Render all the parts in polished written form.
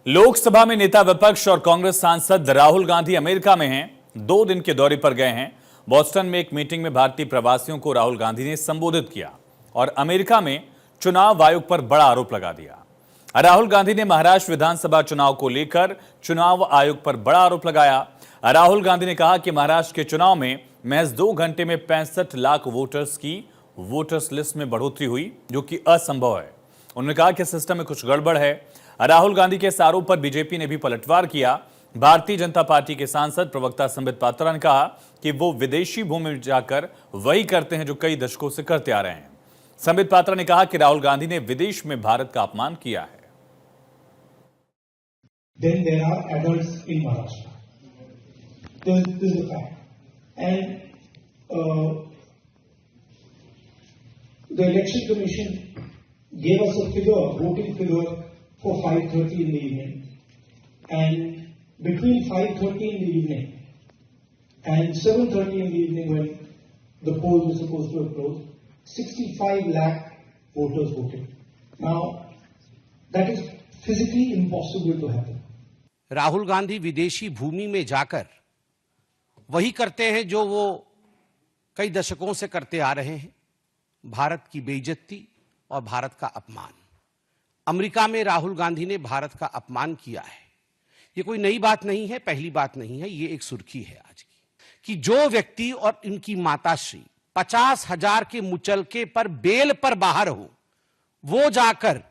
लोकसभा में नेता विपक्ष और कांग्रेस सांसद राहुल गांधी अमेरिका में हैं। 2 दिन के दौरे पर गए हैं। बोस्टन में एक मीटिंग में भारतीय प्रवासियों को राहुल गांधी ने संबोधित किया और अमेरिका में चुनाव आयोग पर बड़ा आरोप लगा दिया। राहुल गांधी ने महाराष्ट्र विधानसभा चुनाव को लेकर चुनाव आयोग पर बड़ा आरोप लगाया। राहुल गांधी ने कहा कि महाराष्ट्र के चुनाव में महज 2 घंटे में 65 लाख वोटर्स की वोटर्स लिस्ट में बढ़ोतरी हुई, जो कि असंभव है। उन्होंने कहा कि सिस्टम में कुछ गड़बड़ है। राहुल गांधी के इस आरोप पर बीजेपी ने भी पलटवार किया। भारतीय जनता पार्टी के सांसद प्रवक्ता संबित पात्रा ने कहा कि वो विदेशी भूमि में जाकर वही करते हैं जो कई दशकों से करते आ रहे हैं। संबित पात्रा ने कहा कि राहुल गांधी ने विदेश में भारत का अपमान किया है। Then there are adults in Maharashtra. This is a fact. And the election commission gave us a figure, voting figure for 5:30 in the evening. And between 5:30 in the evening and 7:30 in the evening, when the polls were supposed to have closed, 65 lakh voters voted. Now, that is physically impossible to happen. Rahul Gandhi विदेशी भूमि में जाकर वही करते हैं जो वो कई दशकों से करते आ रहे हैं, भारत की बेइज्जती और भारत का अपमान। अमेरिका में राहुल गांधी ने भारत का अपमान किया है। ये कोई नई बात नहीं है, पहली बात नहीं है, ये एक सुर्खी है आज की कि जो व्यक्ति और इनकी माताश्री 50,000 के मुचलके पर बेल पर बाहर हो, वो जाकर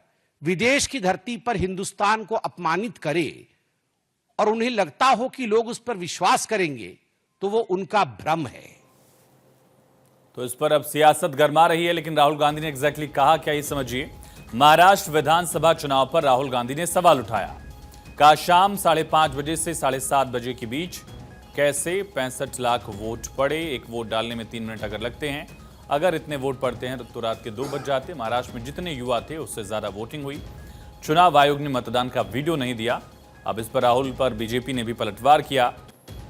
विदेश की धरती पर हिंदुस्तान को अपमानित करे और उन्हें लगता हो कि लोग उस पर विश्वास करेंगे, तो वो उनका भ्रम है। तो इस पर अब सियासत गरमा रही है, लेकिन राहुल गांधी ने एग्जैक्टली कहा क्या, ये समझिए। महाराष्ट्र विधानसभा चुनाव पर राहुल गांधी ने सवाल उठाया। कहा शाम 5:30 बजे से 7:30 बजे के बीच कैसे 65 लाख वोट पड़े। एक वोट डालने में 3 मिनट अगर लगते हैं, अगर इतने वोट पड़ते हैं तो रात के 2 बज जाते। महाराष्ट्र में जितने युवा थे उससे ज्यादा वोटिंग हुई। चुनाव आयोग ने मतदान का वीडियो नहीं दिया। अब इस पर राहुल पर बीजेपी ने भी पलटवार किया।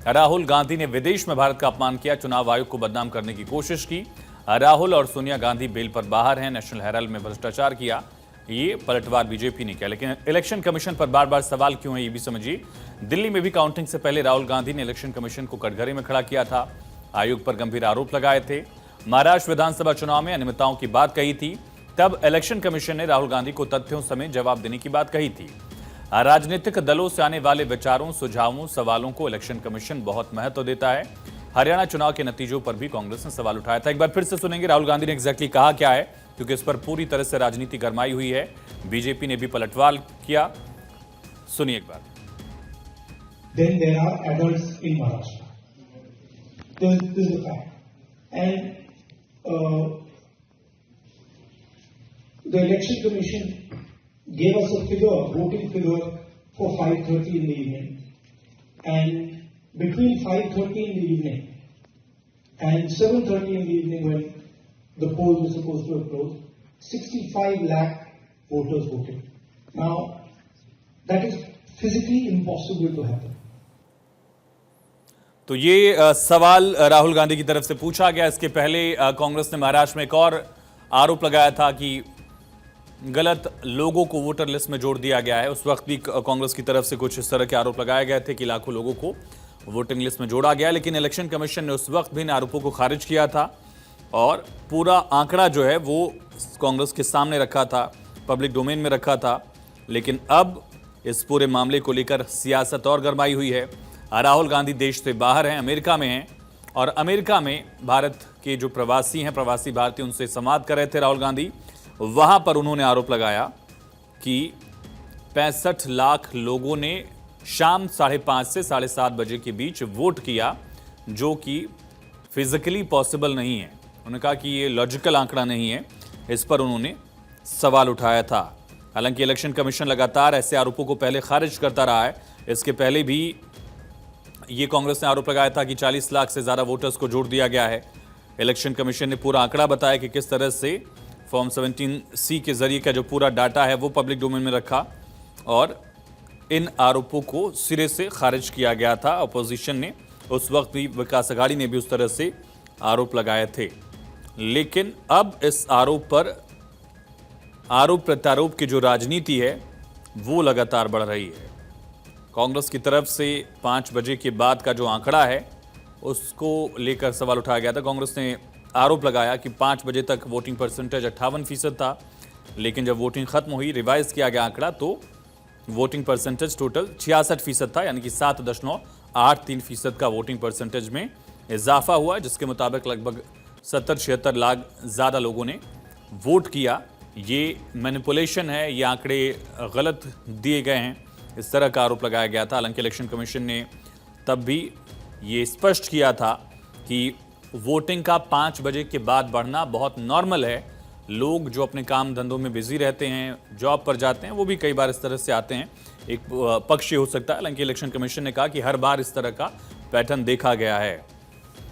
राहुल गांधी ने विदेश में भारत का अपमान किया, चुनाव आयोग को बदनाम करने की कोशिश की। राहुल और सोनिया गांधी बेल पर बाहर हैं, नेशनल हेराल्ड में भ्रष्टाचार किया। ये पलटवार बीजेपी ने किया। लेकिन इलेक्शन कमीशन पर बार बार सवाल क्यों है, ये भी समझिए। दिल्ली में भी काउंटिंग से पहले राहुल गांधी ने इलेक्शन कमीशन को कटघरे में खड़ा किया था। आयोग पर गंभीर आरोप लगाए थे। महाराष्ट्र विधानसभा चुनाव में अनियमितताओं की बात कही थी, तब इलेक्शन कमीशन ने राहुल गांधी को तथ्यों समेत जवाब देने की बात कही थी। राजनीतिक दलों से आने वाले विचारों, सुझावों, सवालों को इलेक्शन कमीशन बहुत महत्व देता है। हरियाणा चुनाव के नतीजों पर भी कांग्रेस ने सवाल उठाया था। एक बार फिर से सुनेंगे राहुल गांधी ने एग्जैक्टली कहा क्या है, क्योंकि इस पर पूरी तरह से राजनीति गरमाई हुई है। बीजेपी ने भी पलटवार किया। सुनिए एक बार। Then there are adults in Maharashtra. This is a fact. And the election commission gave us a figure, voting figure for 5:30 in the evening. And between 5:30 in the evening and 7:30 in the evening, when the polls were supposed to have closed, 65 lakh voters voted. Now, that is physically impossible to happen. तो ये सवाल राहुल गांधी की तरफ से पूछा गया। इसके पहले कांग्रेस ने महाराष्ट्र में एक और आरोप लगाया था कि गलत लोगों को वोटर लिस्ट में जोड़ दिया गया है। उस वक्त भी कांग्रेस की तरफ से कुछ इस तरह के आरोप लगाए गए थे कि लाखों लोगों को वोटिंग लिस्ट में जोड़ा गया। लेकिन इलेक्शन कमीशन ने उस वक्त भी इन आरोपों को खारिज किया था और पूरा आंकड़ा जो है वो कांग्रेस के सामने रखा था, पब्लिक डोमेन में रखा था। लेकिन अब इस पूरे मामले को लेकर सियासत और गरमाई हुई है। राहुल गांधी देश से बाहर हैं, अमेरिका में हैं, और अमेरिका में भारत के जो प्रवासी हैं, प्रवासी भारतीय, उनसे संवाद कर रहे थे राहुल गांधी। वहां पर उन्होंने आरोप लगाया कि 65 लाख लोगों ने शाम 5:30 से 7:30 बजे के बीच वोट किया, जो कि फिजिकली पॉसिबल नहीं है। उन्होंने कहा कि ये लॉजिकल आंकड़ा नहीं है। इस पर उन्होंने सवाल उठाया था। हालांकि इलेक्शन कमीशन लगातार ऐसे आरोपों को पहले खारिज करता रहा है। इसके पहले भी ये कांग्रेस ने आरोप लगाया था कि 40 लाख से ज़्यादा वोटर्स को जोड़ दिया गया है। इलेक्शन कमीशन ने पूरा आंकड़ा बताया कि किस तरह से फॉर्म 17C के जरिए का जो पूरा डाटा है वो पब्लिक डोमेन में रखा, और इन आरोपों को सिरे से खारिज किया गया था। अपोजिशन ने उस वक्त भी, विकास अघाड़ी ने भी उस तरह से आरोप लगाए थे। लेकिन अब इस आरोप पर आरोप प्रत्यारोप की जो राजनीति है वो लगातार बढ़ रही है। कांग्रेस की तरफ से 5 बजे के बाद का जो आंकड़ा है उसको लेकर सवाल उठाया गया था। कांग्रेस ने आरोप लगाया कि 5 बजे तक वोटिंग परसेंटेज 58% था, लेकिन जब वोटिंग खत्म हुई, रिवाइज किया गया आंकड़ा, तो वोटिंग परसेंटेज टोटल 66% था, यानी कि 7.83% का वोटिंग परसेंटेज में इजाफा हुआ, जिसके मुताबिक लगभग 70-76 लाख ज़्यादा लोगों ने वोट किया। ये मैनिपुलेशन है, ये आंकड़े गलत दिए गए हैं, इस तरह का आरोप लगाया गया था। हालांकि इलेक्शन कमीशन ने तब भी ये स्पष्ट किया था कि वोटिंग का 5 बजे के बाद बढ़ना बहुत नॉर्मल है। लोग जो अपने काम धंधों में बिजी रहते हैं, जॉब पर जाते हैं, वो भी कई बार इस तरह से आते हैं। एक पक्ष ये हो सकता है। हालांकि इलेक्शन कमीशन ने कहा कि हर बार इस तरह का पैटर्न देखा गया है।